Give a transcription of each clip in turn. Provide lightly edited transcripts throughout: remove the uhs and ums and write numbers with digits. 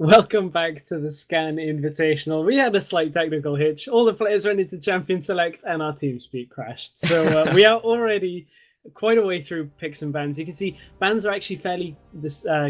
Welcome back to the Scan Invitational. We had a slight technical hitch. All the players went into Champion Select and our TeamSpeak crashed. So we are already quite a way through picks and bans. You can see bans are actually fairly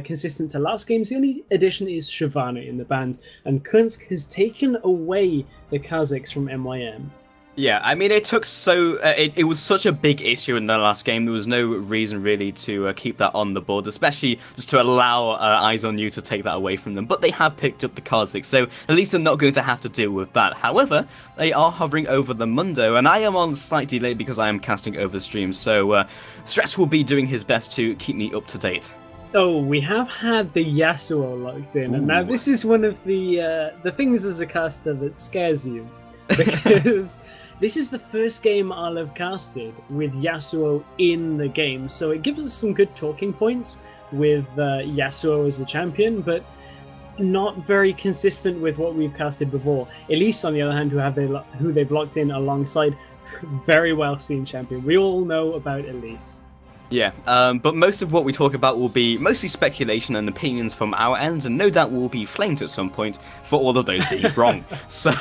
consistent to last games. The only addition is Shyvana in the bans. And Qunsk has taken away the Kazakhs from MYM. Yeah, I mean, it took it was such a big issue in the last game. There was no reason really to keep that on the board, especially just to allow Eyes on You to take that away from them. But they have picked up the Kazakhs, so at least they're not going to have to deal with that. However, they are hovering over the Mundo, and I am on slight delay because I am casting over stream. So Stress will be doing his best to keep me up to date. Oh, we have had the Yasuo locked in, and now this is one of the things as a caster that scares you, because this is the first game I'll have casted with Yasuo in the game, so it gives us some good talking points with Yasuo as the champion, but not very consistent with what we've casted before. Elise, on the other hand, who they've locked in alongside, very well seen champion. We all know about Elise. Yeah, but most of what we talk about will be mostly speculation and opinions from our end, and no doubt will be flamed at some point for all of those being wrong. So,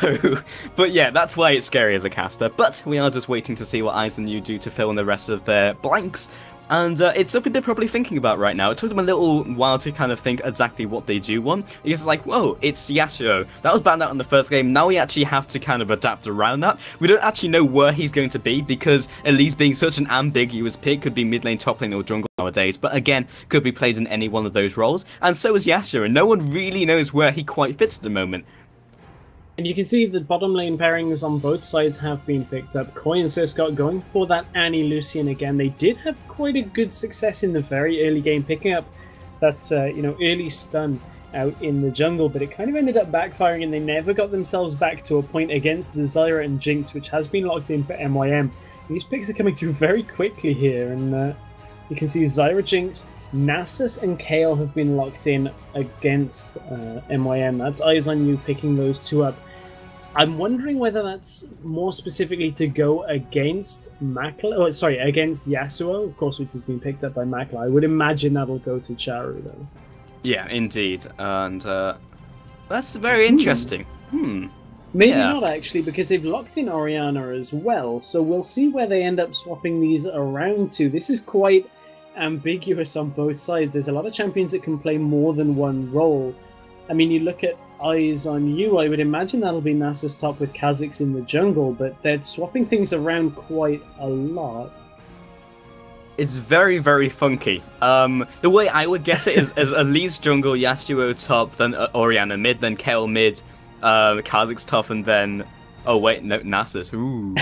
but yeah, that's why it's scary as a caster. But we are just waiting to see what Eyes on You do to fill in the rest of their blanks. And it's something they're probably thinking about right now. It took them a little while to kind of think exactly what they do want. It's like, whoa, it's Yasuo. That was banned out in the first game. Now we actually have to kind of adapt around that. We don't actually know where he's going to be because Elise being such an ambiguous pick could be mid lane, top lane, or jungle nowadays. But again, could be played in any one of those roles. And so is Yasuo, and no one really knows where he quite fits at the moment. And you can see the bottom lane pairings on both sides have been picked up. Koi and Siscott going for that Annie Lucian again. They did have quite a good success in the very early game, picking up that early stun out in the jungle, but it kind of ended up backfiring, and they never got themselves back to a point against the Zyra and Jinx, which has been locked in for MYM. These picks are coming through very quickly here, and you can see Zyra, Jinx, Nasus and Kale have been locked in against MYM. That's Eyes on You picking those two up. I'm wondering whether that's more specifically to go against Makler, against Yasuo, of course, which has been picked up by Makler. I would imagine that'll go to Czaru, though. Yeah, indeed, and that's very interesting. Maybe not, actually, because they've locked in Orianna as well, so we'll see where they end up swapping these around to. This is quite ambiguous on both sides. There's a lot of champions that can play more than one role. I mean, you look at Eyes on You, I would imagine that'll be Nasus top with Kazakhs in the jungle, but they're swapping things around quite a lot. It's very, very funky. The way I would guess it is as Elise jungle, Yasuo top, then Orianna mid, then Kale mid, Kazakhs top, and then... Oh wait, no, Nasus. Ooh.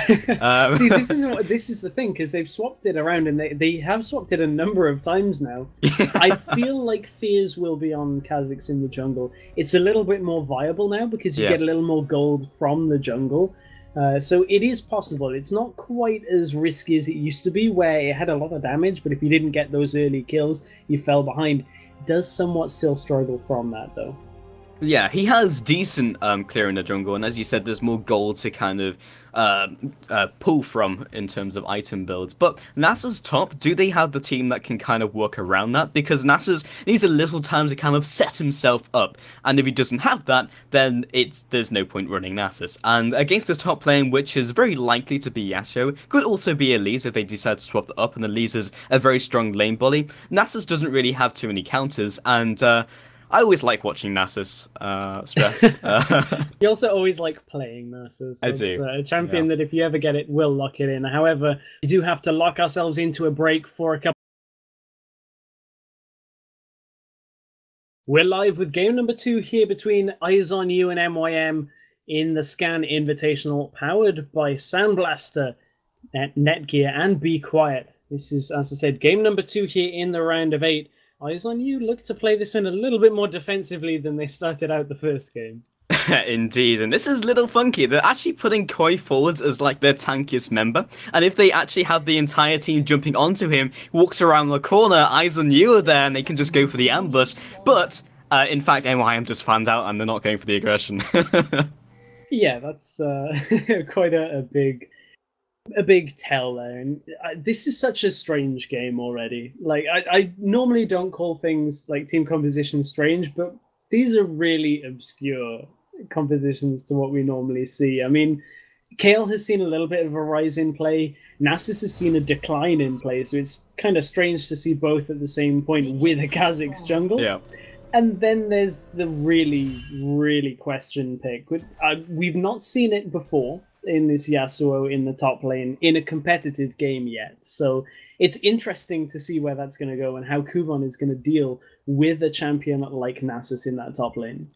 See, this is the thing, because they've swapped it around, and they have swapped it a number of times now. Yeah. I feel like Fears will be on Kazakhs in the jungle. It's a little bit more viable now because you get a little more gold from the jungle. So it is possible. It's not quite as risky as it used to be, where it had a lot of damage, but if you didn't get those early kills, you fell behind. It does somewhat still struggle from that, though. Yeah, he has decent clear in the jungle, and as you said, there's more gold to kind of pull from in terms of item builds. But Nasus top, do they have the team that can kind of work around that? Because Nasus needs a little time to kind of set himself up, and if he doesn't have that, then there's no point running Nasus. And against a top lane, which is very likely to be Yasuo, could also be Elise if they decide to swap it up, and Elise is a very strong lane bully. Nasus doesn't really have too many counters, and I always like watching Nasus Stress. You also always like playing Nasus. I do. It's a champion that if you ever get it, will lock it in. However, we do have to lock ourselves into a break for a couple. We're live with game number 2 here between Eyes on You and MYM in the Scan Invitational, powered by Soundblaster, Netgear, and Be Quiet. This is, as I said, game number 2 here in the round of 8. Eyes on You look to play this one a little bit more defensively than they started out the first game. Indeed, and this is a little funky. They're actually putting Koi forwards as like their tankiest member, and if they actually have the entire team jumping onto him, walks around the corner, Eyes on You are there, and they can just go for the ambush. But in fact, MYM just fanned out, and they're not going for the aggression. Yeah, that's quite a big tell there, and this is such a strange game already. Like, I normally don't call things like team composition strange, but These are really obscure compositions to what we normally see. I mean, Kale has seen a little bit of a rise in play. Nasus has seen a decline in play, so it's kind of strange to see both at the same point with a Kha'Zix jungle. Yeah. And then there's the really, really question pick. We've not seen it before in this Yasuo in the top lane in a competitive game yet. So it's interesting to see where that's going to go and how Kubon is going to deal with a champion like Nasus in that top lane.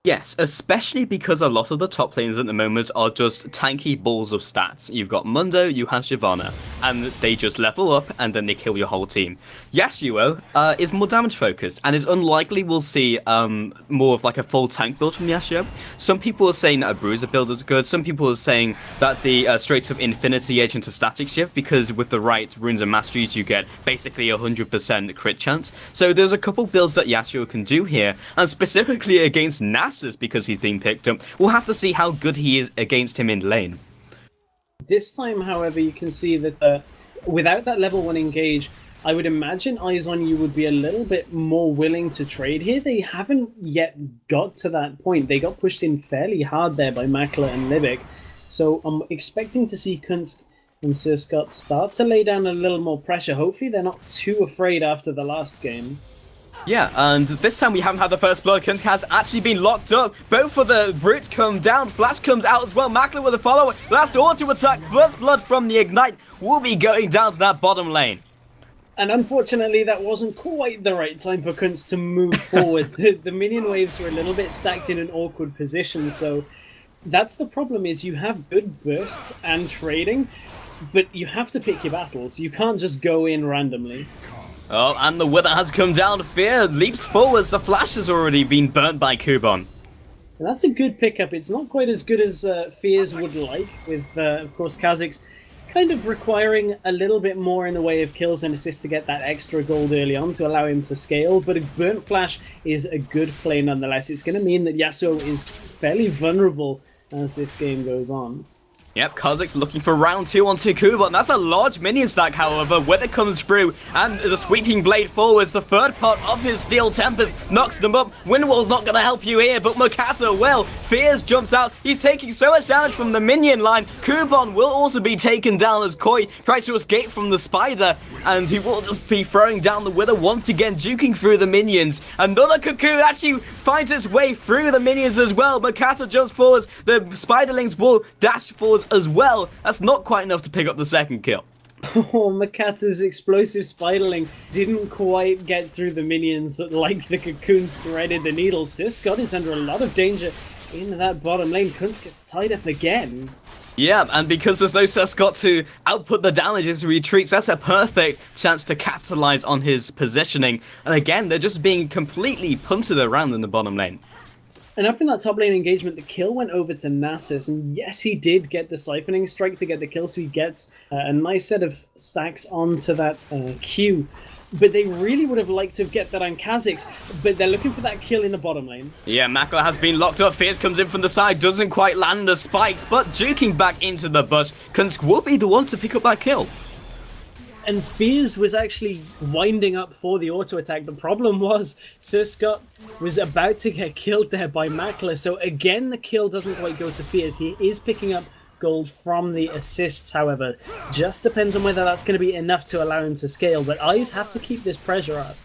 Yes, especially because a lot of the top lanes at the moment are just tanky balls of stats. You've got Mundo, you have Shyvana, and they just level up and then they kill your whole team. Yasuo is more damage focused and is unlikely we'll see more of like a full tank build from Yasuo. Some people are saying that a bruiser build is good, some people are saying that the Straits of Infinity edge into static shift, because with the right runes and masteries you get basically 100% crit chance. So there's a couple builds that Yasuo can do here, and specifically against Nasus, because he's being picked up. We'll have to see how good he is against him in lane. This time, however, you can see that without that level 1 engage, I would imagine Eyes on You would be a little bit more willing to trade here. They haven't yet got to that point. They got pushed in fairly hard there by Makler and Libik. So I'm expecting to see Qunsk and Sirskot start to lay down a little more pressure. Hopefully they're not too afraid after the last game. Yeah, and this time we haven't had the first blood. Qunsk has actually been locked up. Both of the brutes come down. Flash comes out as well. Makler with a follow. Last auto attack. First blood from the Ignite will be going down to that bottom lane. And unfortunately, that wasn't quite the right time for Qunsk to move forward. The minion waves were a little bit stacked in an awkward position, so that's the problem, is you have good bursts and trading, but you have to pick your battles. You can't just go in randomly. Oh, and the Wither has come down. Fear leaps forwards. The Flash has already been burnt by Kubon. And that's a good pickup. It's not quite as good as Fears would like, with, of course, Kha'Zix kind of requiring a little bit more in the way of kills and assists to get that extra gold early on to allow him to scale. But a burnt Flash is a good play nonetheless. It's going to mean that Yasuo is fairly vulnerable as this game goes on. Yep, Kha'Zix looking for round 2 onto Kubon. That's a large minion stack, however. Wither comes through, and the sweeping blade forwards. The third part of his Steel Tempest knocks them up. Windwall's not going to help you here, but Mokatte will. Fears jumps out. He's taking so much damage from the minion line. Kubon will also be taken down as Koi tries to escape from the spider, and he will just be throwing down the Wither once again, juking through the minions. Another Cocoon actually finds its way through the minions as well. Mokatte jumps forwards. The spiderlings will dash forwards as well. That's not quite enough to pick up the second kill. Oh, Mokatte's explosive spiderling didn't quite get through the minions like the Cocoon threaded the needle. Sirskot is under a lot of danger in that bottom lane. Qunsk gets tied up again. Yeah, and because there's no Sirskot to output the damage as he retreats, that's a perfect chance to capitalize on his positioning. And again, they're just being completely punted around in the bottom lane. And up in that top lane engagement, the kill went over to Nasus, and yes, he did get the Siphoning Strike to get the kill, so he gets a nice set of stacks onto that Q. But they really would have liked to get that on Kha'Zix, but they're looking for that kill in the bottom lane. Yeah, Makler has been locked up. Fears comes in from the side, doesn't quite land the spikes, but juking back into the bush. Qunsk will be the one to pick up that kill. And Fears was actually winding up for the auto attack. The problem was Sirskot was about to get killed there by Makler. So again, the kill doesn't quite go to Fears. He is picking up gold from the assists, however. Just depends on whether that's going to be enough to allow him to scale. But Eyes have to keep this pressure up.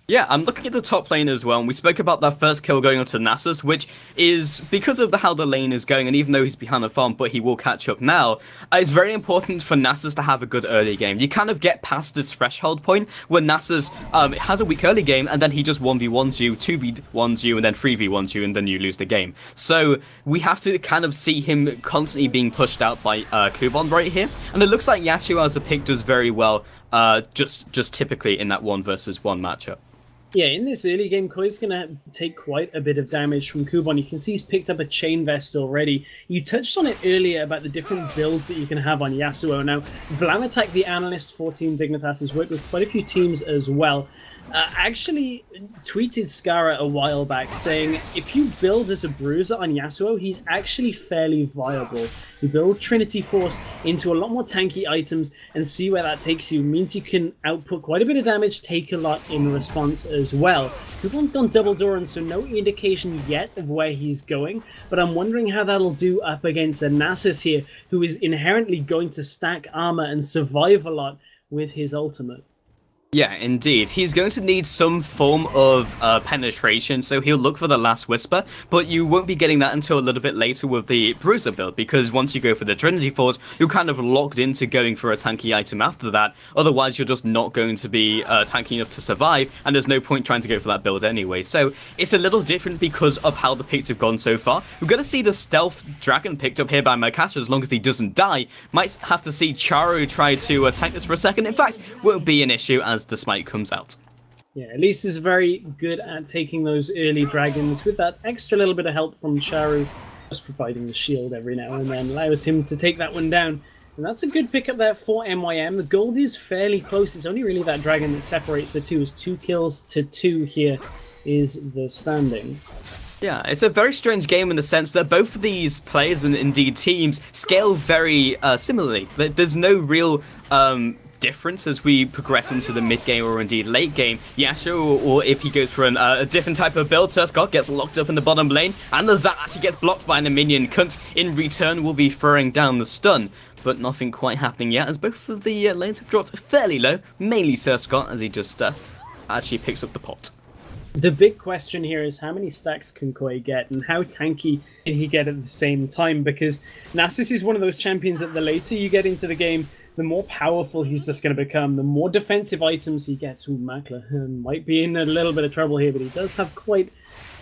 Yeah, I'm looking at the top lane as well, and we spoke about that first kill going on to Nasus, which is because of how the lane is going, and even though he's behind the farm, but he will catch up now, it's very important for Nasus to have a good early game. You kind of get past this threshold point where Nasus has a weak early game, and then he just 1v1s you, 2v1s you, and then 3v1s you, and then you lose the game. So we have to kind of see him constantly being pushed out by Kubon right here, and it looks like Yasuo as a pick does very well just typically in that 1 versus 1 matchup. Yeah, in this early game, Koi's going to take quite a bit of damage from Kubon. You can see he's picked up a Chain Vest already. You touched on it earlier about the different builds that you can have on Yasuo. Now, Vlamatak, the Analyst for Team Dignitas, has worked with quite a few teams as well. actually tweeted Skara a while back saying if you build as a bruiser on Yasuo, he's actually fairly viable. You build Trinity Force into a lot more tanky items and see where that takes you. Means you can output quite a bit of damage, take a lot in response as well. Kubon's gone double Doran, so no indication yet of where he's going, but I'm wondering how that'll do up against a Nasus here, who is inherently going to stack armor and survive a lot with his ultimate. Yeah, indeed. He's going to need some form of penetration, so he'll look for the Last Whisper, but you won't be getting that until a little bit later with the Bruiser build, because once you go for the Trinity Force, you're kind of locked into going for a tanky item after that. Otherwise, you're just not going to be tanky enough to survive, and there's no point trying to go for that build anyway. So it's a little different because of how the picks have gone so far. We're going to see the Stealth Dragon picked up here by Mokatte as long as he doesn't die. Might have to see Czaru try to tank this for a second. In fact, won't be an issue as the smite comes out. Yeah, at least is very good at taking those early dragons with that extra little bit of help from Czaru, just providing the shield every now and then allows him to take that one down. And that's a good pickup there for MYM. The gold is fairly close. It's only really that dragon that separates the two. As 2 kills to 2 here is the standing. Yeah, it's a very strange game in the sense that both of these players and indeed teams scale very similarly. There's no real difference as we progress into the mid game or indeed late game. Yasuo, or if he goes for a different type of build, Scott gets locked up in the bottom lane, and the Zat actually gets blocked by an minion. Qunsk in return will be throwing down the stun, but nothing quite happening yet as both of the lanes have dropped fairly low, mainly Scott as he just actually picks up the pot. The big question here is how many stacks can Koi get and how tanky can he get at the same time, because Nasus is one of those champions that the later you get into the game, the more powerful he's just going to become, the more defensive items he gets. Ooh, Makler might be in a little bit of trouble here, but he does have quite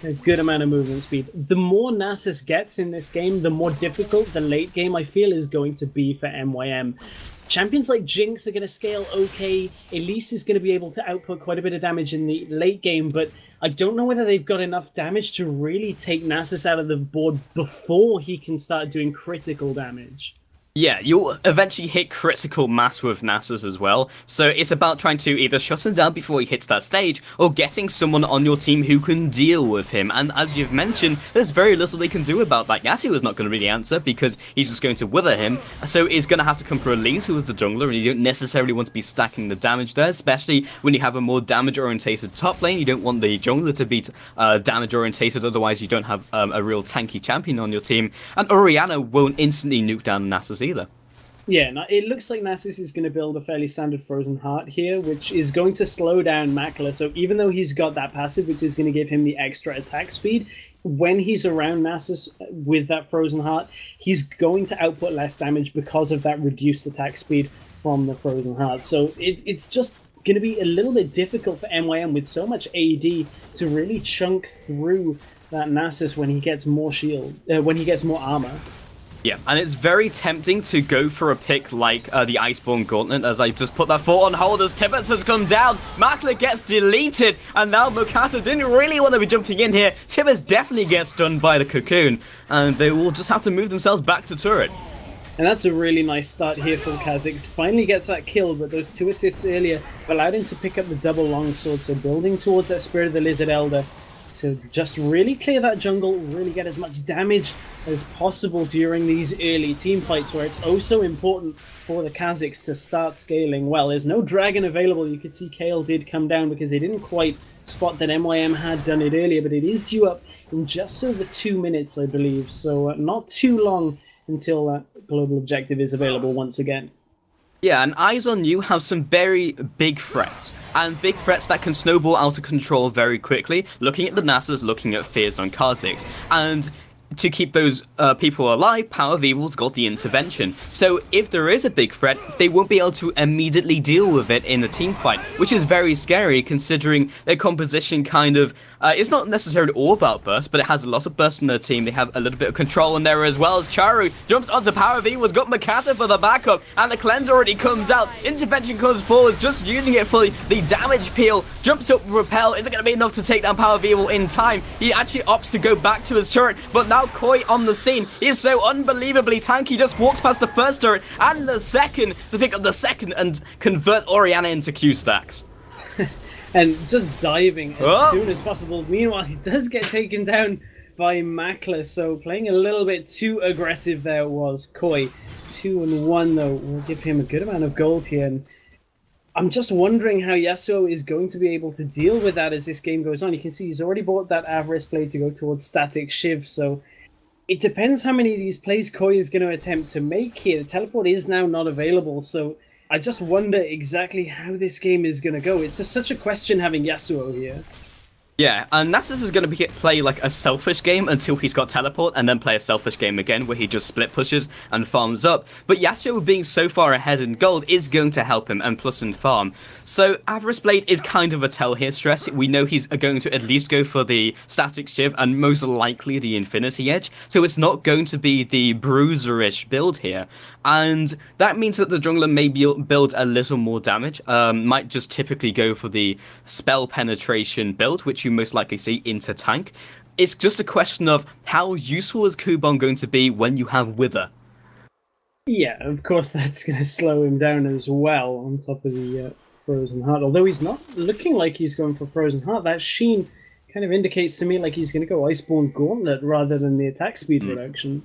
a good amount of movement speed. The more Nasus gets in this game, the more difficult the late game, I feel, is going to be for MYM. Champions like Jinx are going to scale okay. Elise is going to be able to output quite a bit of damage in the late game, but I don't know whether they've got enough damage to really take Nasus out of the board before he can start doing critical damage. Yeah, you'll eventually hit critical mass with Nasus as well, so it's about trying to either shut him down before he hits that stage, or getting someone on your team who can deal with him, and as you've mentioned, there's very little they can do about that. Yasuo is not going to really answer, because he's just going to wither him, so it's going to have to come for Elise, who is the jungler, and you don't necessarily want to be stacking the damage there, especially when you have a more damage-orientated top lane. You don't want the jungler to be damage-orientated, otherwise you don't have a real tanky champion on your team, and Orianna won't instantly nuke down Nasus either. Yeah, it looks like Nasus is going to build a fairly standard Frozen Heart here, which is going to slow down Makler. So even though he's got that passive, which is going to give him the extra attack speed, when he's around Nasus with that Frozen Heart, he's going to output less damage because of that reduced attack speed from the Frozen Heart. So it's just going to be a little bit difficult for MYM with so much AD to really chunk through that Nasus when he gets more shield, when he gets more armor. Yeah, and it's very tempting to go for a pick like the Iceborne Gauntlet, as I just put that fort on hold as Tibbets has come down. Makler gets deleted, and now Mokatte didn't really want to be jumping in here. Tibbets definitely gets done by the Cocoon, and they will just have to move themselves back to turret. And that's a really nice start here for Kha'Zix. Finally gets that kill, but those 2 assists earlier allowed him to pick up the double longsword, so building towards that Spirit of the Lizard Elder to just really clear that jungle, really get as much damage as possible during these early team fights where it's oh so important for the Kha'Zix to start scaling well. There's no dragon available. You could see Kale did come down because they didn't quite spot that MYM had done it earlier, but it is due up in just over 2 minutes, I believe, so not too long until that global objective is available once again. Yeah, and Eyes on You have some very big threats, and big threats that can snowball out of control very quickly, looking at the Nasus, looking at fears on Kha'Zix, and to keep those people alive, PowerOfEvil's got the intervention. So if there is a big threat, they won't be able to immediately deal with it in the team fight, which is very scary considering their composition kind of, it's not necessarily all about burst, but it has a lot of burst in their team. They have a little bit of control in there as well as Czaru jumps onto PowerOfEvil's got Mokatte for the backup, and the cleanse already comes out. Intervention comes forward, just using it for the damage peel, jumps up repel. Is it going to be enough to take down PowerOfEvil in time? He actually opts to go back to his turret, but now Koi on the scene. He is so unbelievably tanky, just walks past the first turret and the second to pick up the second and convert Orianna into Q stacks. and just diving as soon as possible. Meanwhile, he does get taken down by Makler, so playing a little bit too aggressive there was Koi. 2-1 though will give him a good amount of gold here, and I'm just wondering how Yasuo is going to be able to deal with that as this game goes on. You can see he's already bought that Avarice blade to go towards Static Shiv, so it depends how many of these plays Koi is going to attempt to make here. The teleport is now not available, so I just wonder exactly how this game is going to go. It's just such a question having Yasuo here. Yeah, and Nasus is going to play like a selfish game until he's got teleport, and then play a selfish game again where he just split pushes and farms up. But Yasuo being so far ahead in gold is going to help him, and plus in farm. So Avarice Blade is kind of a tell here, Stress. We know he's going to at least go for the Static Shiv and most likely the Infinity Edge. So it's not going to be the bruiser-ish build here. And that means that the jungler may build a little more damage. Might just typically go for the spell penetration build, which you most likely see into tank. It's just a question of how useful is Kubon going to be when you have Wither. Yeah, of course that's going to slow him down as well on top of the Frozen Heart. Although he's not looking like he's going for Frozen Heart, that sheen kind of indicates to me like he's going to go Iceborne Gauntlet rather than the attack speed reduction.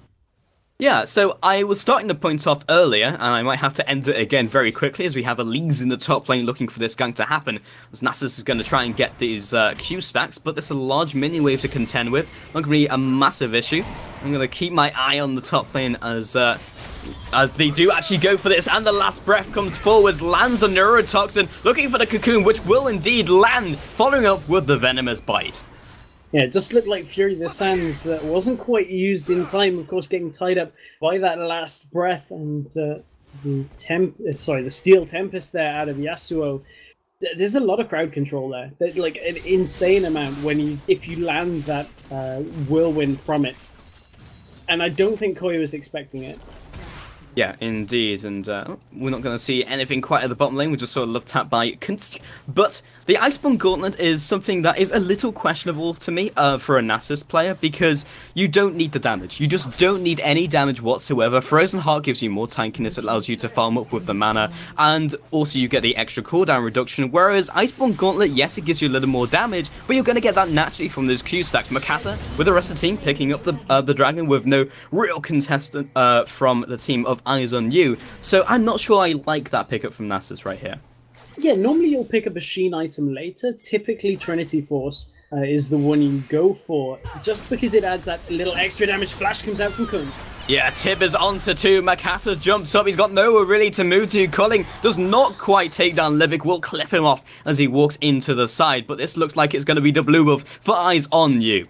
Yeah, so I was starting to point off earlier, and I might have to end it again very quickly as we have Elise in the top lane looking for this gank to happen, as Nasus is going to try and get these Q stacks, but there's a large mini wave to contend with. Not going to be a massive issue. I'm going to keep my eye on the top lane as they do actually go for this, and the last breath comes forwards, lands the Neurotoxin, looking for the cocoon, which will indeed land, following up with the Venomous Bite. Yeah, it just looked like Fury the Sands wasn't quite used in time, of course getting tied up by that last breath, and the Steel Tempest there out of Yasuo. There's a lot of crowd control there, like an insane amount if you land that whirlwind from it. And I don't think Koi was expecting it. Yeah, indeed, and we're not going to see anything quite at the bottom lane. We just saw a love tap by Qunsk, but the Iceborne Gauntlet is something that is a little questionable to me for a Nasus player, because you don't need the damage. You just don't need any damage whatsoever. Frozen Heart gives you more tankiness, it allows you to farm up with the mana, and also you get the extra cooldown reduction, whereas Iceborne Gauntlet, yes, it gives you a little more damage, but you're going to get that naturally from those Q stacks. Mokatte, with the rest of the team, picking up the dragon with no real contestant from the team of Eyes on You, so I'm not sure I like that pickup from Nasus right here. Yeah, normally you'll pick up a sheen item later. Typically Trinity Force is the one you go for, just because it adds that little extra damage. Flash comes out from Qunsk. Yeah, Tib is onto two. Mokatte jumps up. He's got nowhere really to move to. Culling does not quite take down Libik. Will clip him off as he walks into the side, but this looks like it's going to be the blue buff for Eyes on You.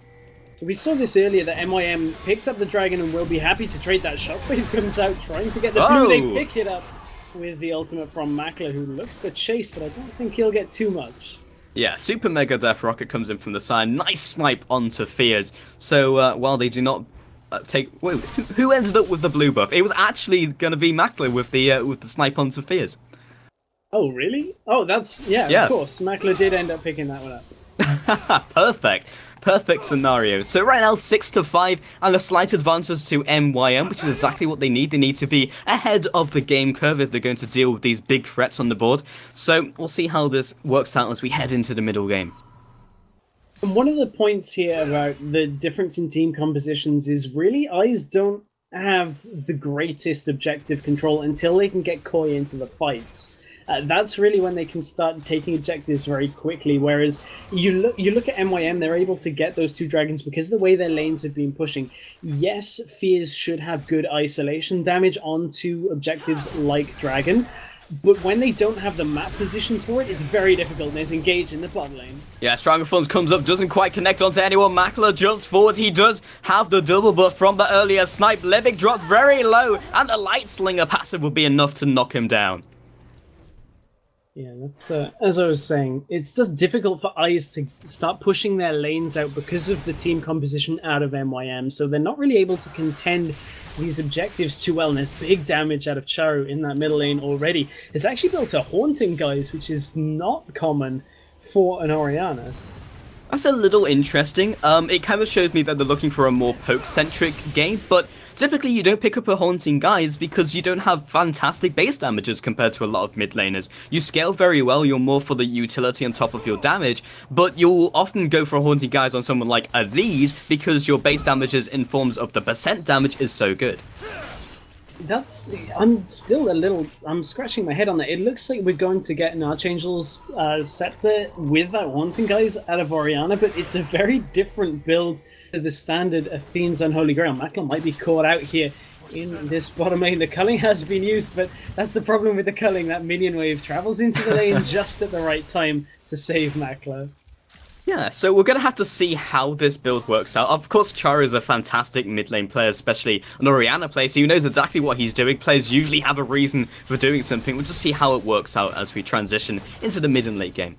We saw this earlier, that MYM picked up the dragon and will be happy to trade that. Shockwave comes out trying to get the blue. They pick it up with the ultimate from Makler, who looks to chase, but I don't think he'll get too much. Yeah, Super Mega Death Rocket comes in from the side. Nice snipe onto Fears. So while they do not take... Wait, who ended up with the blue buff? It was actually going to be Makler with the snipe onto Fears. Oh, really? Oh, that's... Yeah, of course. Makler did end up picking that one up. Perfect. Perfect scenario. So right now 6-5 and a slight advantage to MYM, which is exactly what they need. They need to be ahead of the game curve if they're going to deal with these big threats on the board. So we'll see how this works out as we head into the middle game. And one of the points here about the difference in team compositions is really Eyes don't have the greatest objective control until they can get Koi into the fights. That's really when they can start taking objectives very quickly, whereas you look at MYM, they're able to get those two dragons because of the way their lanes have been pushing. Yes, Fears should have good isolation damage onto objectives like Dragon, but when they don't have the map position for it, it's very difficult, and it's engaged in the bot lane. Yeah, Stronger Funds comes up, doesn't quite connect onto anyone. Makler jumps forward, he does have the double buff from the earlier snipe. Libik dropped very low, and the Light Slinger passive will be enough to knock him down. Yeah, that's, as I was saying, it's just difficult for Eyes to start pushing their lanes out because of the team composition out of MYM, so they're not really able to contend these objectives too well, and there's big damage out of Czaru in that middle lane already. It's actually built a Haunting, guys, which is not common for an Orianna. That's a little interesting. It kind of shows me that they're looking for a more poke-centric game, but typically you don't pick up a Haunting Guise because you don't have fantastic base damages compared to a lot of mid laners. You scale very well, you're more for the utility on top of your damage, but you'll often go for a Haunting Guise on someone like Elise because your base damages in forms of the percent damage is so good. I'm still I'm scratching my head on that. It looks like we're going to get an Archangel's Scepter with that Haunting Guise out of Orianna, but it's a very different build to the standard Athene's Unholy Grail. Makler might be caught out here in this bottom lane. The culling has been used, but that's the problem with the culling. That minion wave travels into the lane just at the right time to save Makler. Yeah, so we're going to have to see how this build works out. Of course, Czaru is a fantastic mid lane player, especially an Orianna player, so he knows exactly what he's doing. Players usually have a reason for doing something. We'll just see how it works out as we transition into the mid and late game.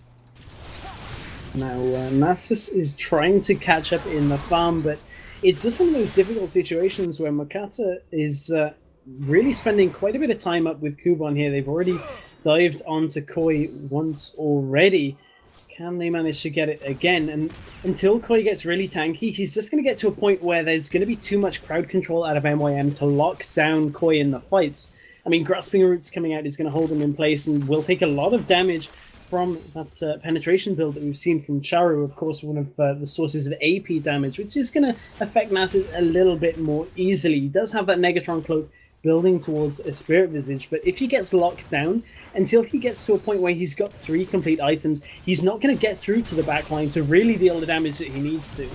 Now, Nasus is trying to catch up in the farm, but it's just one of those difficult situations where Mokatte is really spending quite a bit of time up with Kubon here. They've already dived onto Koi once already. Can they manage to get it again? And until Koi gets really tanky, he's just going to get to a point where there's going to be too much crowd control out of MYM to lock down Koi in the fights. I mean, Grasping Roots coming out is going to hold him in place and will take a lot of damage from that penetration build that we've seen from Czaru, of course, one of the sources of AP damage, which is going to affect Nasus a little bit more easily. He does have that Negatron Cloak building towards a Spirit Visage, but if he gets locked down, until he gets to a point where he's got 3 complete items, he's not going to get through to the backline to really deal the damage that he needs to.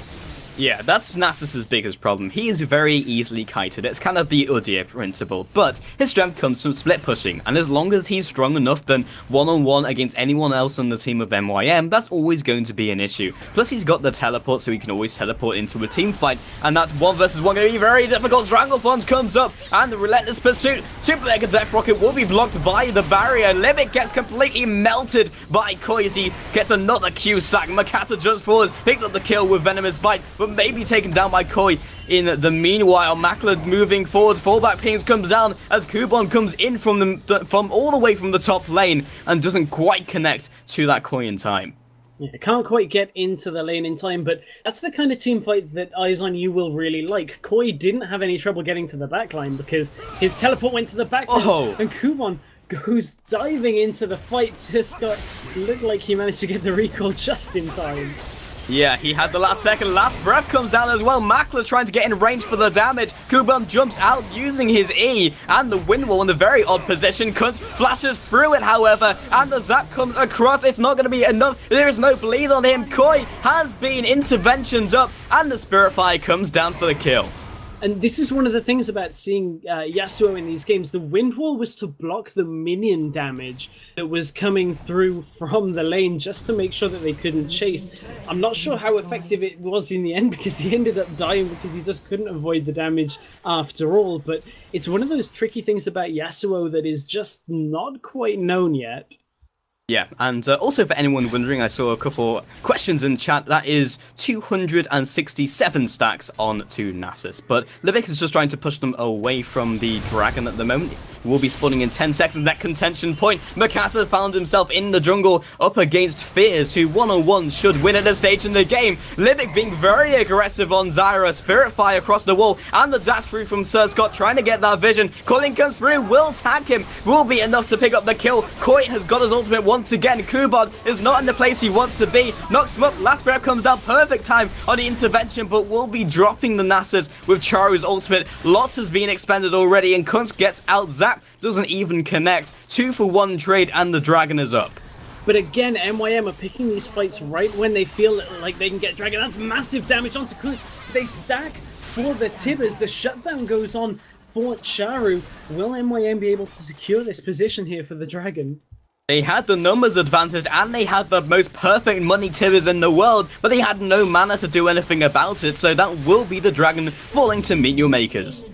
Yeah, that's Nasus's biggest problem. He is very easily kited. It's kind of the Udyr principle, but his strength comes from split pushing, and as long as he's strong enough, then one-on-one against anyone else on the team of MYM, that's always going to be an issue. Plus, he's got the teleport, so he can always teleport into a team fight, and that's 1 versus 1 going to be very difficult. Stranglethorns comes up, and the Relentless Pursuit. Super Mega Death Rocket will be blocked by the barrier. Libik gets completely melted by Koi as he gets another Q stack. Mokatte jumps forward, picks up the kill with Venomous Bite, but maybe taken down by Koi. In the meanwhile, Makler moving forward, fallback pings comes down as Kubon comes in from all the way from the top lane and doesn't quite connect to that Koi in time. Yeah, can't quite get into the lane in time, but that's the kind of team fight that Eyes on You will really like. Koi didn't have any trouble getting to the backline because his teleport went to the backline, and Kubon goes diving into the fight. Just looked like he managed to get the recall just in time. Yeah, he had the last second. Last breath comes down as well. Makler trying to get in range for the damage. Kubon jumps out using his E, and the wind wall in a very odd position. Qunsk flashes through it, however, and the zap comes across. It's not going to be enough. There is no bleed on him. Koi has been interventioned up, and the Spirit Fire comes down for the kill. And this is one of the things about seeing Yasuo in these games. The wind wall was to block the minion damage that was coming through from the lane just to make sure that they couldn't chase. I'm not sure how effective it was in the end because he ended up dying because he just couldn't avoid the damage after all. But it's one of those tricky things about Yasuo that is just not quite known yet. Yeah, and also for anyone wondering, I saw a couple questions in chat. That is 267 stacks on to Nasus, but Libik is just trying to push them away from the dragon at the moment. Will be spawning in 10 seconds. That contention point. Mokatte found himself in the jungle up against Fears, who one-on-one should win at this stage in the game. Libik being very aggressive on Zyra. Spirit Fire across the wall, and the dash through from Sir Scott trying to get that vision. Calling comes through, will tag him, will be enough to pick up the kill. Koi has got his ultimate once again. Kubon is not in the place he wants to be. Knocks him up. Last breath comes down. Perfect time on the intervention, but will be dropping the Nasus with Charu's ultimate. Lots has been expended already, and Qunsk gets out zapped. Doesn't even connect. 2-for-1 trade, and the dragon is up. But again, MYM are picking these fights right when they feel like they can get dragon. That's massive damage onto Qunsk. They stack for the Tibbers. The shutdown goes on for Czaru. Will MYM be able to secure this position here for the dragon? They had the numbers advantage, and they had the most perfect money Tibbers in the world, but they had no mana to do anything about it, so that will be the dragon falling to Meet Your Makers.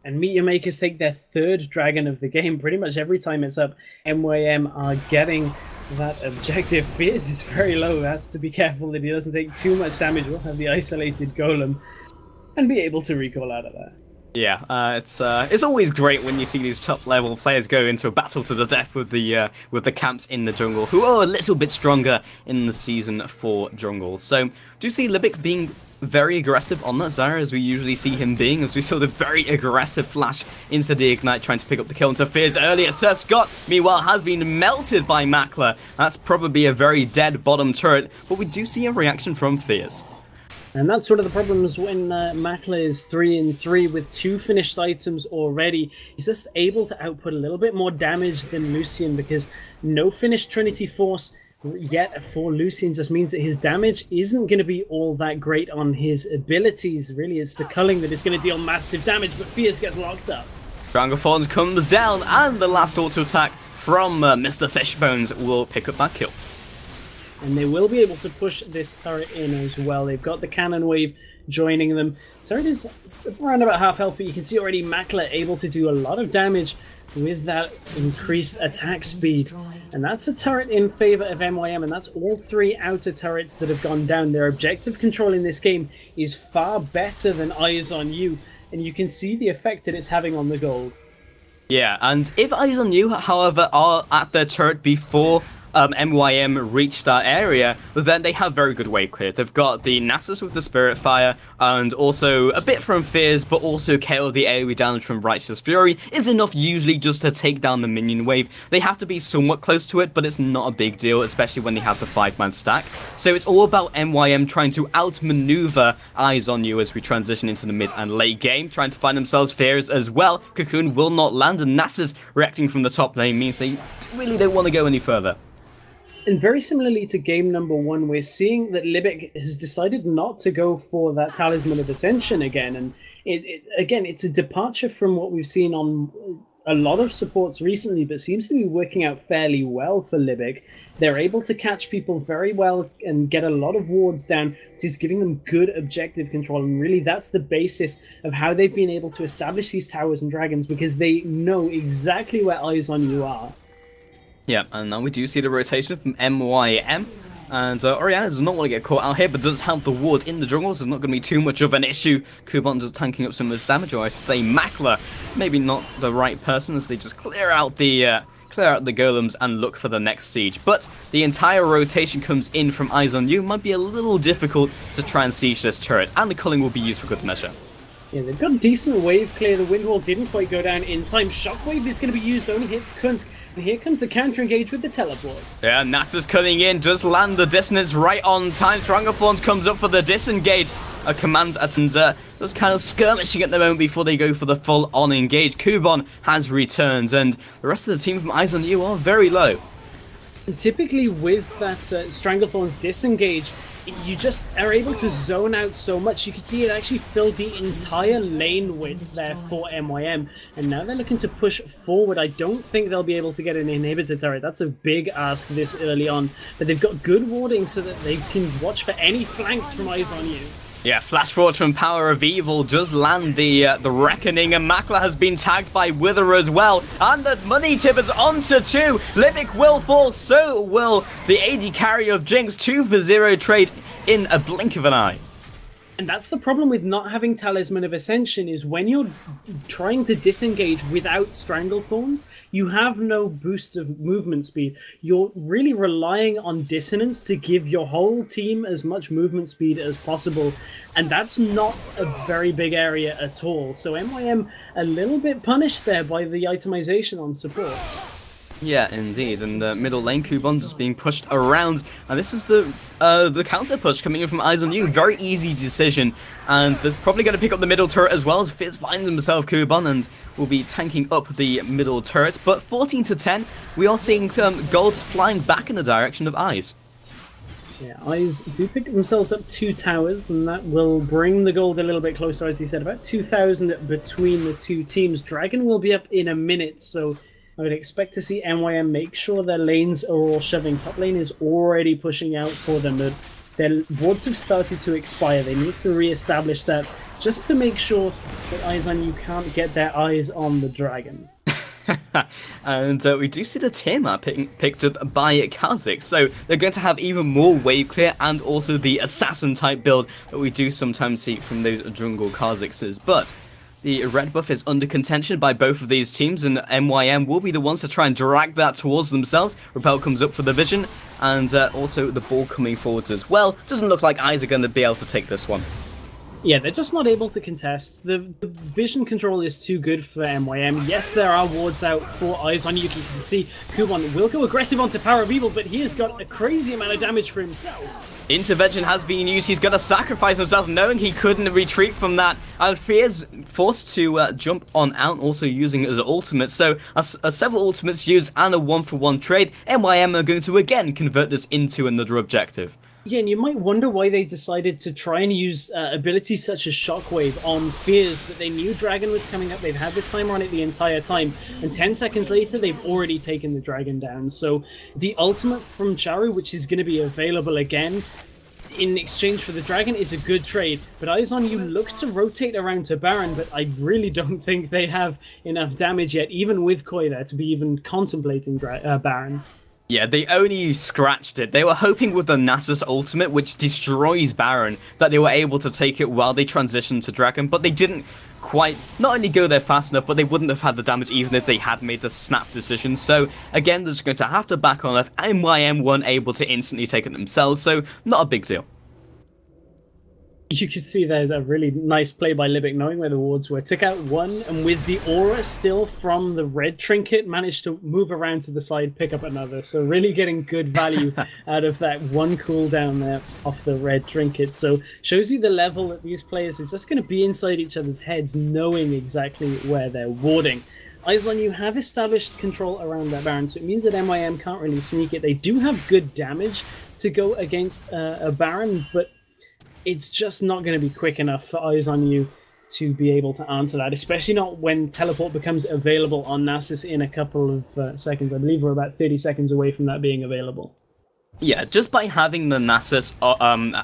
And Meet Your Makers take their 3rd dragon of the game. Pretty much every time it's up, MYM are getting that objective. Fears is very low. That's to be careful that he doesn't take too much damage. We'll have the isolated golem and be able to recall out of that. Yeah, it's always great when you see these top-level players go into a battle to the death with the camps in the jungle, who are a little bit stronger in the season for jungle. So, do you see Libik being very aggressive on that Czaru, as we usually see him being, as we saw the very aggressive flash into the Ignite, trying to pick up the kill into Fears earlier. Sir Scott, meanwhile, has been melted by Makler. That's probably a very dead bottom turret, but we do see a reaction from Fears. And that's one of the problems when Makler is 3-3 with 2 finished items already. He's just able to output a little bit more damage than Lucian, because no finished Trinity Force yet for Lucian just means that his damage isn't going to be all that great on his abilities. Really, it's the culling that is going to deal massive damage, but Fierce gets locked up. Strangleforms comes down, and the last auto attack from Mr. Fishbones will pick up that kill. And they will be able to push this turret in as well. They've got the cannon wave joining them. Turret is around about half health, but you can see already Makler able to do a lot of damage with that increased attack speed. And that's a turret in favor of MYM, and that's all 3 outer turrets that have gone down. Their objective control in this game is far better than Eyes on You, and you can see the effect that it's having on the gold. Yeah, and if Eyes on You, however, are at their turret before MYM reach that area, then they have very good wave clear. They've got the nexus with the Spirit Fire, and also a bit from Fears, but also KO the AoE damage from Righteous Fury is enough usually just to take down the minion wave. They have to be somewhat close to it, but it's not a big deal, especially when they have the 5-man stack. So it's all about MYM trying to outmaneuver Eyes on You as we transition into the mid and late game, trying to find themselves Fears as well. Cocoon will not land, and Nasus reacting from the top lane means they really don't want to go any further. And very similarly to game number 1, we're seeing that Libik has decided not to go for that Talisman of Ascension again. And again, it's a departure from what we've seen on a lot of supports recently, but seems to be working out fairly well for Libik. They're able to catch people very well and get a lot of wards down, which is giving them good objective control. And really, that's the basis of how they've been able to establish these towers and dragons, because they know exactly where Eyes on You are. Yeah, and now we do see the rotation from MYM. And Oriana does not want to get caught out here, but does have the ward in the jungle, so it's not going to be too much of an issue. Kubon just tanking up some of this damage, or I should say Makler. Maybe not the right person, as they just clear out the golems and look for the next siege. But the entire rotation comes in from Eyes on You. Might be a little difficult to try and siege this turret, and the culling will be used for good measure. Yeah, they've got decent wave clear. The wind wall didn't quite go down in time. Shockwave is going to be used, only hits Qunsk. And here comes the counter engage with the teleport. Yeah, NASA's coming in, does land the dissonance right on time. Stranglethorns comes up for the disengage. A command at just kind of skirmishing at the moment before they go for the full-on engage. Kubon has returned, and the rest of the team from Eyes on You are very low. And typically with that Stranglethorn's disengage, you just are able to zone out so much. You can see it actually filled the entire lane width there for MYM. And now they're looking to push forward. I don't think they'll be able to get an inhibitor turret. That's a big ask this early on. But they've got good warding so that they can watch for any flanks from Eyes on You. Yeah, Flash Forward from PowerOfEvil does land the Reckoning, and Makler has been tagged by Wither as well. And the money tip is onto 2. Libik will fall, so will the AD carry of Jinx. 2 for 0 trade in a blink of an eye. And that's the problem with not having Talisman of Ascension, is when you're trying to disengage without Stranglethorns, you have no boost of movement speed. You're really relying on Dissonance to give your whole team as much movement speed as possible, and that's not a very big area at all. So MYM a little bit punished there by the itemization on supports. Yeah, indeed, and middle lane Kubon just being pushed around, and this is the counter push coming in from Eyes on You. Very easy decision, and they're probably going to pick up the middle turret as well, as Fizz finds himself Kubon and will be tanking up the middle turret. But 14 to 10, we are seeing gold flying back in the direction of Eyes. Yeah, Eyes do pick themselves up 2 towers, and that will bring the gold a little bit closer, as he said, about 2,000 between the 2 teams. Dragon will be up in a minute, so I would expect to see MYM make sure their lanes are all shoving. Top lane is already pushing out for them. Their wards have started to expire. They need to re-establish that just to make sure that Eyes on You can't get their eyes on the dragon. And we do see the tier map picked up by Kha'Zix, so they're going to have even more wave clear and also the assassin type build that we do sometimes see from those jungle Kha'Zixes. But the red buff is under contention by both of these teams, and MYM will be the ones to try and drag that towards themselves. Repel comes up for the vision, and also the ball coming forwards as well. Doesn't look like Eyes are going to be able to take this one. Yeah, they're just not able to contest. The vision control is too good for MYM. Yes, there are wards out for Eyes on You. You can see Kubon will go aggressive onto PowerOfEvil, but he has got a crazy amount of damage for himself. Intervention has been used. He's going to sacrifice himself, knowing he couldn't retreat from that. And Fear's forced to jump on out, also using it as an ultimate. So, several ultimates used and a 1-for-1 trade. MYM are going to again convert this into another objective. Yeah, and you might wonder why they decided to try and use abilities such as Shockwave on Fears, but they knew Dragon was coming up, they've had the timer on it the entire time, and 10 seconds later they've already taken the Dragon down. So the ultimate from Czaru, which is going to be available again in exchange for the Dragon, is a good trade, but Eyes on You look to rotate around to Baron, but I really don't think they have enough damage yet, even with Koi there, to be even contemplating Baron. Yeah, they only scratched it. They were hoping with the Nasus ultimate, which destroys Baron, that they were able to take it while they transitioned to Dragon, but they didn't quite not only go there fast enough, but they wouldn't have had the damage even if they had made the snap decision. So again, they're just going to have to back on if MYM weren't able to instantly take it themselves, so not a big deal. You can see there's a really nice play by Libik, knowing where the wards were. Took out one, and with the aura still from the red trinket, managed to move around to the side, pick up another. So really getting good value out of that one cooldown there off the red trinket. So shows you the level that these players are just going to be inside each other's heads, knowing exactly where they're warding. Eyes on You have established control around that Baron, so it means that MYM can't really sneak it. They do have good damage to go against a Baron, but it's just not going to be quick enough for Eyes on You to be able to answer that, especially not when teleport becomes available on Nasus in a couple of seconds. I believe we're about 30 seconds away from that being available. Yeah, just by having the Nasus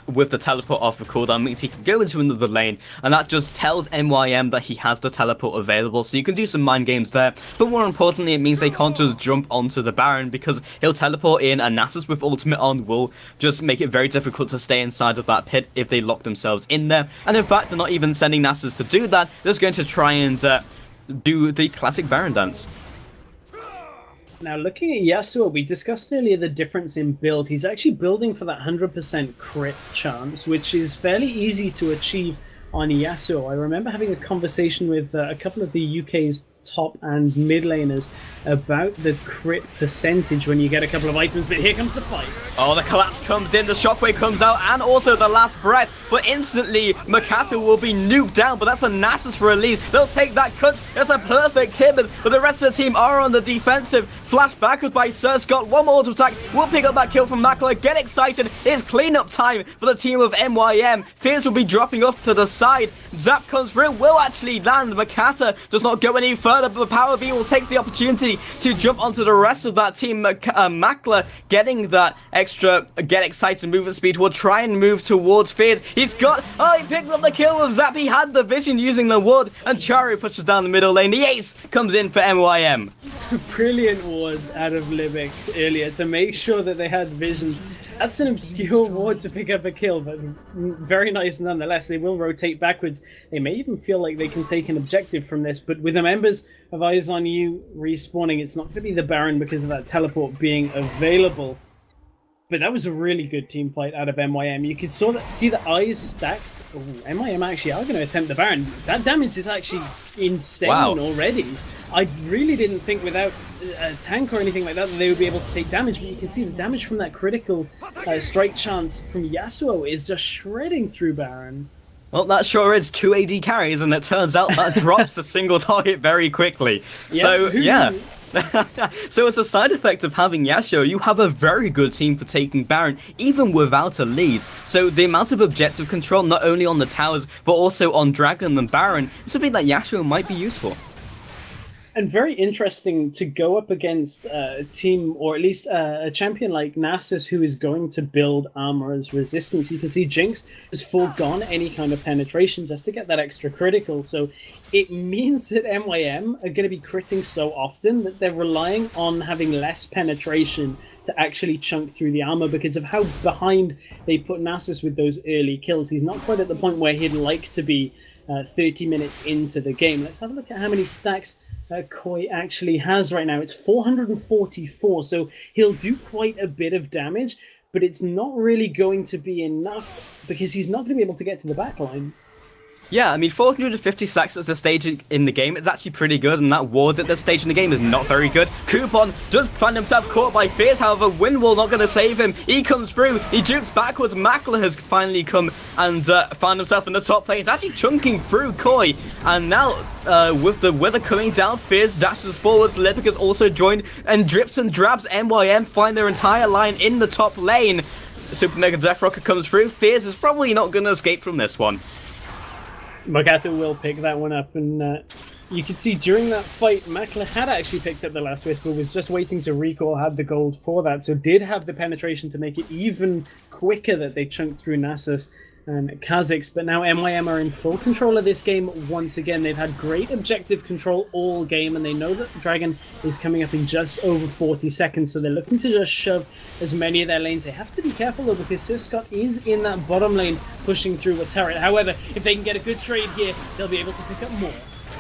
with the teleport off the cooldown means he can go into another lane, and that just tells MYM that he has the teleport available, so you can do some mind games there. But more importantly, it means they can't just jump onto the Baron, because he'll teleport in, and Nasus with ultimate on will just make it very difficult to stay inside of that pit if they lock themselves in there. And in fact, they're not even sending Nasus to do that, they're just going to try and do the classic Baron dance. Now, looking at Yasuo, we discussed earlier the difference in build. He's actually building for that 100% crit chance, which is fairly easy to achieve on Yasuo. I remember having a conversation with a couple of the UK's top and mid laners about the crit percentage when you get a couple of items, but here comes the fight. Oh, the collapse comes in, the shockwave comes out, and also the last breath, but instantly Mokatte will be nuked down, but that's a Nasus release. They'll take that cut. That's a perfect Timid, but the rest of the team are on the defensive. Flash backwards by Sir Scott, one more auto attack, will pick up that kill from Makler. Get excited, it's cleanup time for the team of MYM. Fears will be dropping off to the side. Zap comes through, will actually land. Mokatte does not go any further, but PowerOfEvil takes the opportunity to jump onto the rest of that team. Makler getting that extra get excited movement speed will try and move towards Fears. He's got, oh, he picks up the kill with Zap. He had the vision using the ward, and Czaru pushes down the middle lane. The ace comes in for MYM. Brilliant ward out of Libik earlier to make sure that they had vision. That's an obscure ward to pick up a kill, but very nice nonetheless. They will rotate backwards. They may even feel like they can take an objective from this, but with the members of Eyes on You respawning, it's not going to be the Baron because of that teleport being available. But that was a really good team fight out of MYM. You could see the eyes stacked. Ooh, MYM actually are going to attempt the Baron. That damage is actually insane already. I really didn't think without a tank or anything like that they would be able to take damage, but you can see the damage from that critical strike chance from Yasuo is just shredding through Baron. Well, that sure is 2 AD carries, and it turns out that drops a single target very quickly. So, yeah. So as a side effect of having Yasuo, you have a very good team for taking Baron, even without a Elise. So the amount of objective control, not only on the towers, but also on Dragon and Baron, is something that Yasuo might be useful. And very interesting to go up against a team, or at least a champion like Nasus, who is going to build armor as resistance. You can see Jinx has foregone any kind of penetration just to get that extra critical. So it means that MYM are going to be critting so often that they're relying on having less penetration to actually chunk through the armor because of how behind they put Nasus with those early kills. He's not quite at the point where he'd like to be 30 minutes into the game. Let's have a look at how many stacks that Koi actually has right now. It's 444, so he'll do quite a bit of damage, but it's not really going to be enough because he's not going to be able to get to the backline. Yeah, I mean, 450 stacks at this stage in the game is actually pretty good, and that wards at this stage in the game is not very good. Kubon does find himself caught by Fears, however, Windwall not going to save him. He comes through, he jukes backwards. Makler has finally come and found himself in the top lane. He's actually chunking through Koi, and now with the weather coming down, Fears dashes forwards. Libik has also joined, and drips and drabs. MYM find their entire line in the top lane. Super Mega Death Rocket comes through. Fears is probably not going to escape from this one. Mokatte will pick that one up, and you can see during that fight, Makler had actually picked up the last Whisper, was just waiting to recall, had the gold for that, so did have the penetration to make it even quicker that they chunked through Nasus and Kha'Zix, but now MYM are in full control of this game once again. They've had great objective control all game, and they know that Dragon is coming up in just over 40 seconds, so they're looking to just shove as many of their lanes. They have to be careful though, because Scott is in that bottom lane pushing through a turret. However, if they can get a good trade here, they'll be able to pick up more.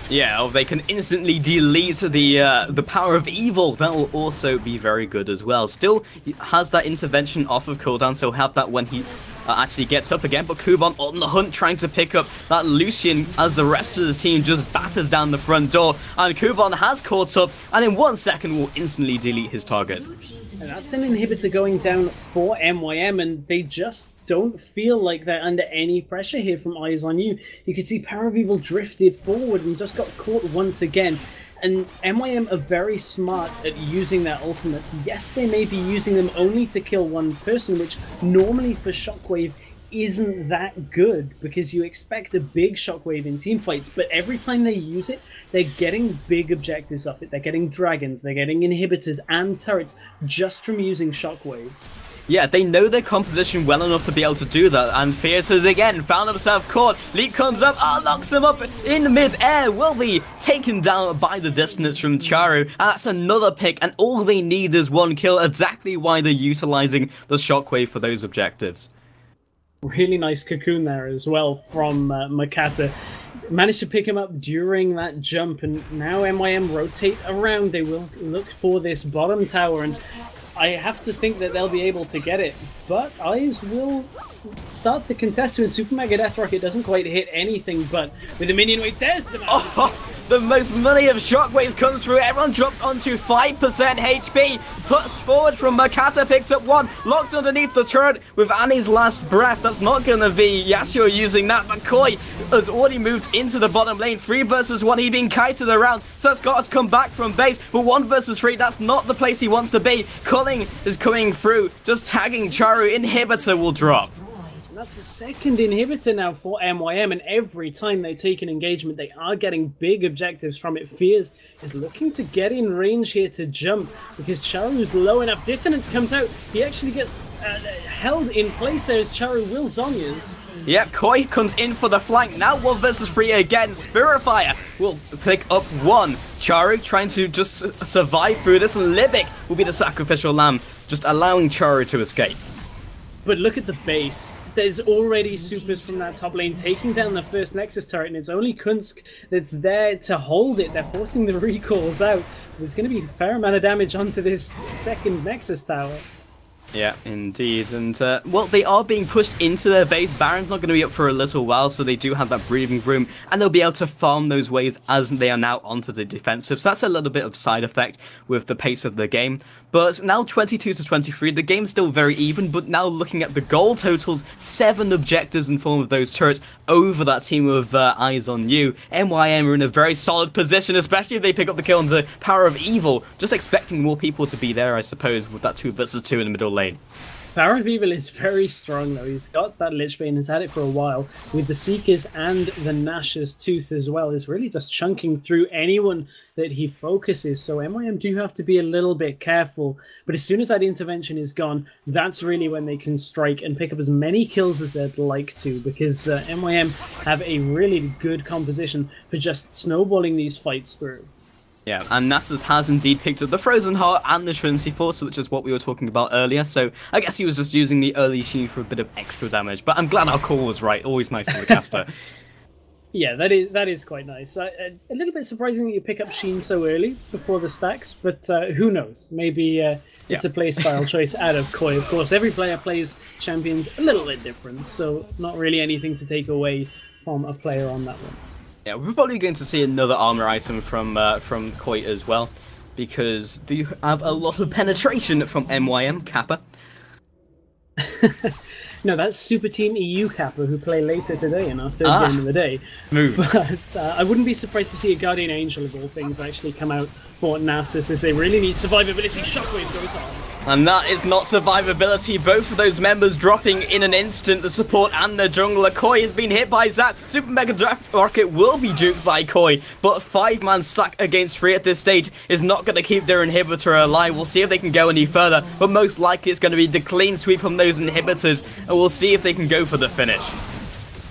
Yeah, they can instantly delete the power of evil. That will also be very good as well. Still has that intervention off of cooldown, so he'll have that when he actually gets up again. But Kubon on the hunt, trying to pick up that Lucian as the rest of his team just batters down the front door. And Kubon has caught up, and in 1 second will instantly delete his target. And that's an inhibitor going down for MYM, and they just don't feel like they're under any pressure here from Eyes on You. You can see PowerOfEvil drifted forward and just got caught once again. And MYM are very smart at using their ultimates. Yes, they may be using them only to kill one person, which normally for Shockwave isn't that good, because you expect a big Shockwave in team fights, but every time they use it, they're getting big objectives off it. They're getting dragons, they're getting inhibitors and turrets just from using Shockwave. Yeah, they know their composition well enough to be able to do that, and Fierce has again found himself caught. Leap comes up, knocks him up in mid-air, will be taken down by the distance from Czaru, and that's another pick, and all they need is one kill, exactly why they're utilizing the Shockwave for those objectives. Really nice cocoon there as well from Mokatte. Managed to pick him up during that jump, and now MYM rotate around. They will look for this bottom tower, and I have to think that they'll be able to get it, but Eyes will start to contest to it. Super Mega Death Rocket doesn't quite hit anything, but with the minion weight, there's the match. The most money of Shockwaves comes through. Everyone drops onto 5% HP. Pushed forward from Mokatte, picks up one. Locked underneath the turret with Annie's last breath. That's not going to be Yasuo using that. But Koi has already moved into the bottom lane. 3 versus 1. He's being kited around. So Scott has come back from base. But 1 versus 3, that's not the place he wants to be. Culling is coming through. Just tagging Czaru. Inhibitor will drop. That's a second inhibitor now for MYM, and every time they take an engagement, they are getting big objectives from it. Fears is looking to get in range here to jump, because Charu's low enough. Dissonance comes out. He actually gets held in place there as Czaru will Zhonya's. Yep, Koi comes in for the flank. Now 1 versus 3 again. Spiritfire will pick up 1. Czaru trying to just survive through this, and Libik will be the sacrificial lamb, just allowing Czaru to escape. But look at the base. There's already supers from that top lane taking down the first Nexus turret, and it's only Qunsk that's there to hold it. They're forcing the recalls out. There's going to be a fair amount of damage onto this second Nexus tower. Yeah, indeed. And, well, they are being pushed into their base. Baron's not going to be up for a little while, so they do have that breathing room, and they'll be able to farm those waves as they are now onto the defensive. So that's a little bit of side effect with the pace of the game. But now 22 to 23, the game's still very even, but now looking at the goal totals, 7 objectives in form of those turrets over that team of Eyes on You. MYM are in a very solid position, especially if they pick up the kill on the PowerOfEvil. Just expecting more people to be there, I suppose, with that 2 versus 2 in the middle lane. PowerOfEvil is very strong though. He's got that Lich Bane, has had it for a while, with the Seekers and the Nash's Tooth as well. Is really just chunking through anyone that he focuses, so MYM do have to be a little bit careful. But as soon as that intervention is gone, that's really when they can strike and pick up as many kills as they'd like to, because MYM have a really good composition for just snowballing these fights through. Yeah, and Nasus has indeed picked up the Frozen Heart and the Trinity Force, which is what we were talking about earlier, so I guess he was just using the early Sheen for a bit of extra damage, but I'm glad our call was right. Always nice as a caster. Yeah, that is quite nice. A little bit surprising that you pick up Sheen so early before the stacks, but who knows? Maybe it's a playstyle choice out of Koi. Of course, every player plays champions a little bit different, so not really anything to take away from a player on that one. Yeah, we're probably going to see another armor item from Koi as well, because they have a lot of penetration from MYM Kappa. No, that's Super Team EU Kappa, who play later today in our third game of the day. Move. But I wouldn't be surprised to see a Guardian Angel of all things actually come out for Nasus, as they really need survivability. Shockwave goes on. And that is not survivability. Both of those members dropping in an instant. The support and the jungler. Koi has been hit by Zap. Super Mega Draft Rocket will be duped by Koi. But 5-man stack against 3 at this stage is not going to keep their inhibitor alive. We'll see if they can go any further. But most likely it's going to be the clean sweep from those inhibitors. And we'll see if they can go for the finish.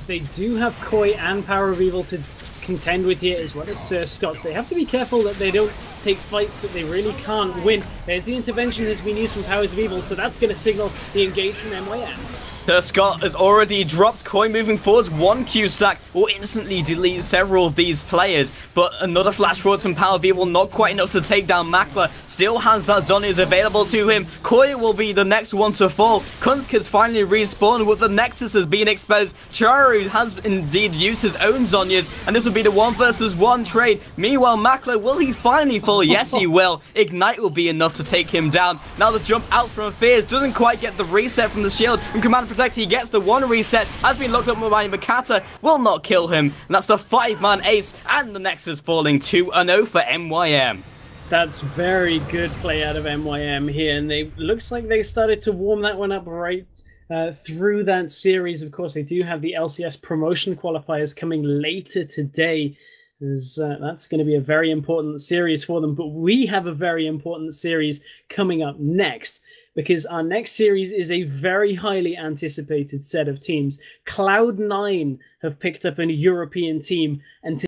They do have Koi and PowerOfEvil to contend with here, as well as Sir Scott's. They have to be careful that they don't take fights that they really can't win. There's the intervention that's been used from PowerOfEvil, so that's going to signal the engage from MYM. Scott has already dropped. Koi moving forwards. 1 Q stack will instantly delete several of these players. But another flash forward from PowerOfEvil, not quite enough to take down Makler. Still has that Zhonya's available to him. Koi will be the next one to fall. Qunsk has finally respawned with the Nexus has been exposed. Czaru has indeed used his own Zhonya's, and this will be the 1 versus 1 trade. Meanwhile, Makler, will he finally fall? Yes, he will. Ignite will be enough to take him down. Now the jump out from Fears doesn't quite get the reset from the shield. From Command Protect, he gets the 1 reset, has been locked up by Mokatte, will not kill him, and that's the 5-man ace, and the Nexus falling 2-0 for MYM. That's very good play out of MYM here, and they looks like they started to warm that one up right through that series. Of course, they do have the LCS promotion qualifiers coming later today, as that's going to be a very important series for them, but we have a very important series coming up next, because our next series is a very highly anticipated set of teams. Cloud9 have picked up a European team, and